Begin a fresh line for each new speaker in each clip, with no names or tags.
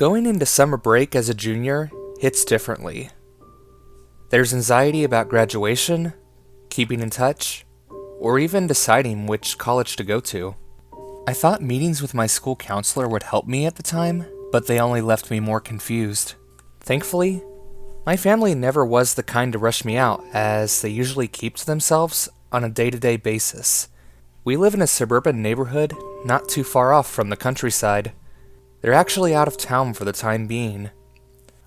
Going into summer break as a junior hits differently. There's anxiety about graduation, keeping in touch, or even deciding which college to go to. I thought meetings with my school counselor would help me at the time, but they only left me more confused. Thankfully, my family never was the kind to rush me out, as they usually keep to themselves on a day-to-day basis. We live in a suburban neighborhood not too far off from the countryside. They're actually out of town for the time being.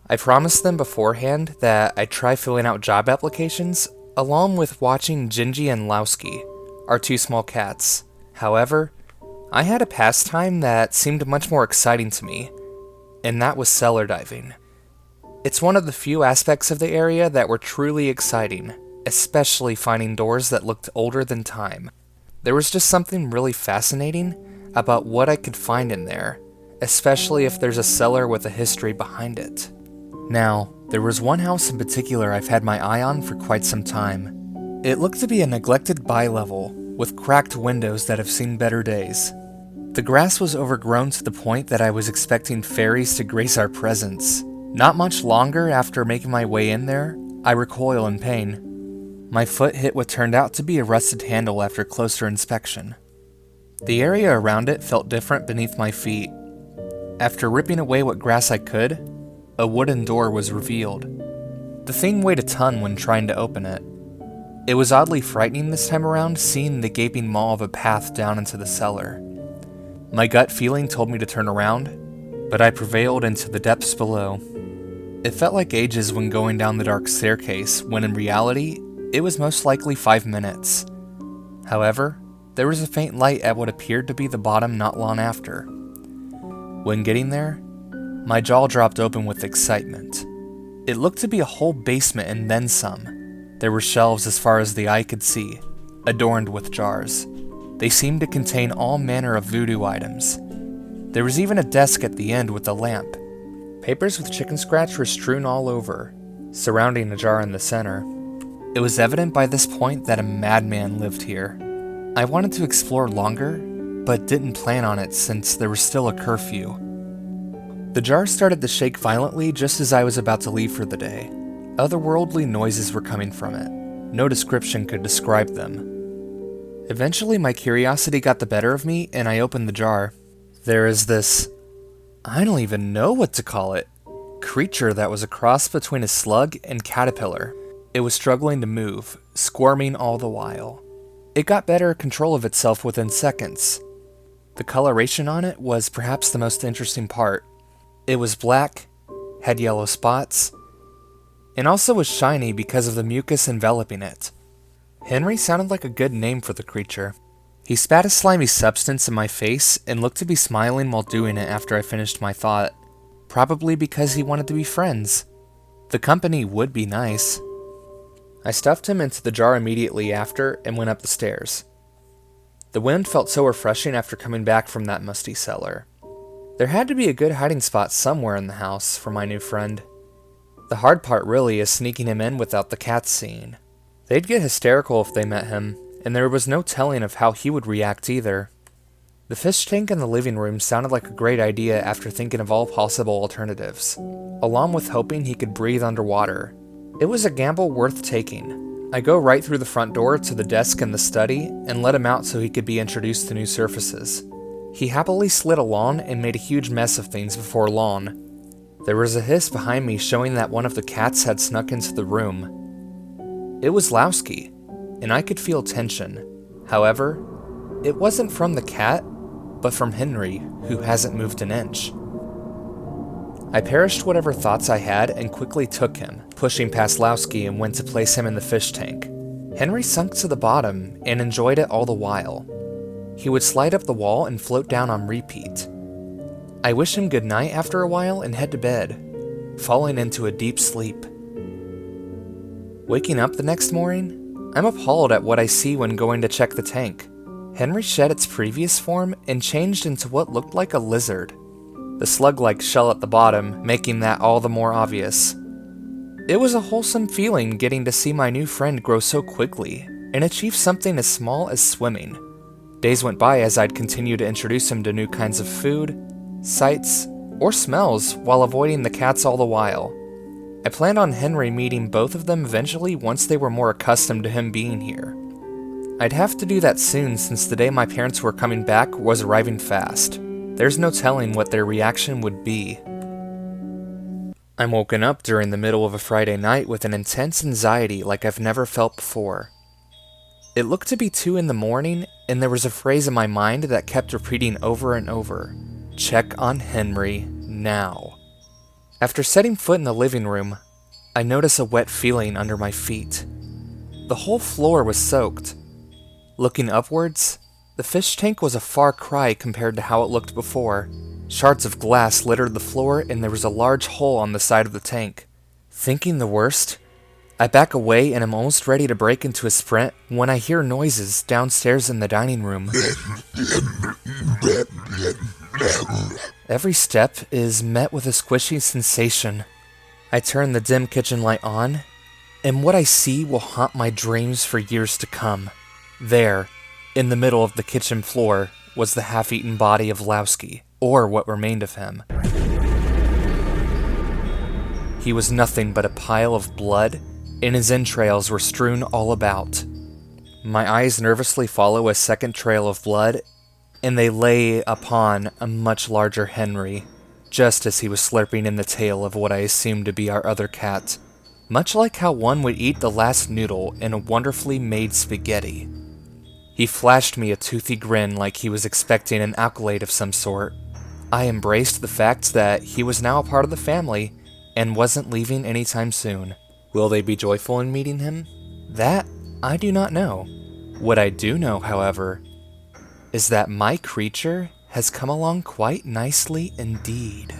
I promised them beforehand that I'd try filling out job applications along with watching Gingy and Lowski, our two small cats. However, I had a pastime that seemed much more exciting to me, and that was cellar diving. It's one of the few aspects of the area that were truly exciting, especially finding doors that looked older than time. There was just something really fascinating about what I could find in there, especially if there's a cellar with a history behind it. Now, there was one house in particular I've had my eye on for quite some time. It looked to be a neglected bi-level, with cracked windows that have seen better days. The grass was overgrown to the point that I was expecting fairies to grace our presence. Not much longer after making my way in there, I recoil in pain. My foot hit what turned out to be a rusted handle after closer inspection. The area around it felt different beneath my feet. After ripping away what grass I could, a wooden door was revealed. The thing weighed a ton when trying to open it. It was oddly frightening this time around, seeing the gaping maw of a path down into the cellar. My gut feeling told me to turn around, but I prevailed into the depths below. It felt like ages when going down the dark staircase, when in reality, it was most likely 5 minutes. However, there was a faint light at what appeared to be the bottom not long after. When getting there, my jaw dropped open with excitement. It looked to be a whole basement and then some. There were shelves as far as the eye could see, adorned with jars. They seemed to contain all manner of voodoo items. There was even a desk at the end with a lamp. Papers with chicken scratch were strewn all over, surrounding a jar in the center. It was evident by this point that a madman lived here. I wanted to explore longer, but didn't plan on it since there was still a curfew. The jar started to shake violently just as I was about to leave for the day. Otherworldly noises were coming from it. No description could describe them. Eventually my curiosity got the better of me and I opened the jar. There is this, I don't even know what to call it, creature that was a cross between a slug and caterpillar. It was struggling to move, squirming all the while. It got better control of itself within seconds. The coloration on it was perhaps the most interesting part. It was black, had yellow spots, and also was shiny because of the mucus enveloping it. Henry sounded like a good name for the creature. He spat a slimy substance in my face and looked to be smiling while doing it after I finished my thought. Probably because he wanted to be friends. The company would be nice. I stuffed him into the jar immediately after and went up the stairs. The wind felt so refreshing after coming back from that musty cellar. There had to be a good hiding spot somewhere in the house for my new friend. The hard part really is sneaking him in without the cats seeing. They'd get hysterical if they met him, and there was no telling of how he would react either. The fish tank in the living room sounded like a great idea after thinking of all possible alternatives, along with hoping he could breathe underwater. It was a gamble worth taking. I go right through the front door to the desk in the study and let him out so he could be introduced to new surfaces. He happily slid along and made a huge mess of things before long. There was a hiss behind me showing that one of the cats had snuck into the room. It was Lowski, and I could feel tension. However, it wasn't from the cat, but from Henry, who hasn't moved an inch. I perished whatever thoughts I had and quickly took him, pushing past Lowski and went to place him in the fish tank. Henry sunk to the bottom and enjoyed it all the while. He would slide up the wall and float down on repeat. I wish him good night after a while and head to bed, falling into a deep sleep. Waking up the next morning, I'm appalled at what I see when going to check the tank. Henry shed its previous form and changed into what looked like a lizard, the slug-like shell at the bottom making that all the more obvious. It was a wholesome feeling getting to see my new friend grow so quickly and achieve something as small as swimming. Days went by as I'd continue to introduce him to new kinds of food, sights, or smells, while avoiding the cats all the while. I planned on Henry meeting both of them eventually once they were more accustomed to him being here. I'd have to do that soon since the day my parents were coming back was arriving fast. There's no telling what their reaction would be. I'm woken up during the middle of a Friday night with an intense anxiety like I've never felt before. It looked to be 2 in the morning, and there was a phrase in my mind that kept repeating over and over, "Check on Henry now." After setting foot in the living room, I notice a wet feeling under my feet. The whole floor was soaked. Looking upwards, the fish tank was a far cry compared to how it looked before. Shards of glass littered the floor, and there was a large hole on the side of the tank. Thinking the worst, I back away and am almost ready to break into a sprint when I hear noises downstairs in the dining room. Every step is met with a squishy sensation. I turn the dim kitchen light on, and what I see will haunt my dreams for years to come. There, in the middle of the kitchen floor, was the half-eaten body of Lowski, or what remained of him. He was nothing but a pile of blood, and his entrails were strewn all about. My eyes nervously follow a second trail of blood, and they lay upon a much larger Henry, just as he was slurping in the tail of what I assumed to be our other cat, much like how one would eat the last noodle in a wonderfully made spaghetti. He flashed me a toothy grin like he was expecting an accolade of some sort. I embraced the fact that he was now a part of the family, and wasn't leaving anytime soon. Will they be joyful in meeting him? That I do not know. What I do know, however, is that my creature has come along quite nicely indeed.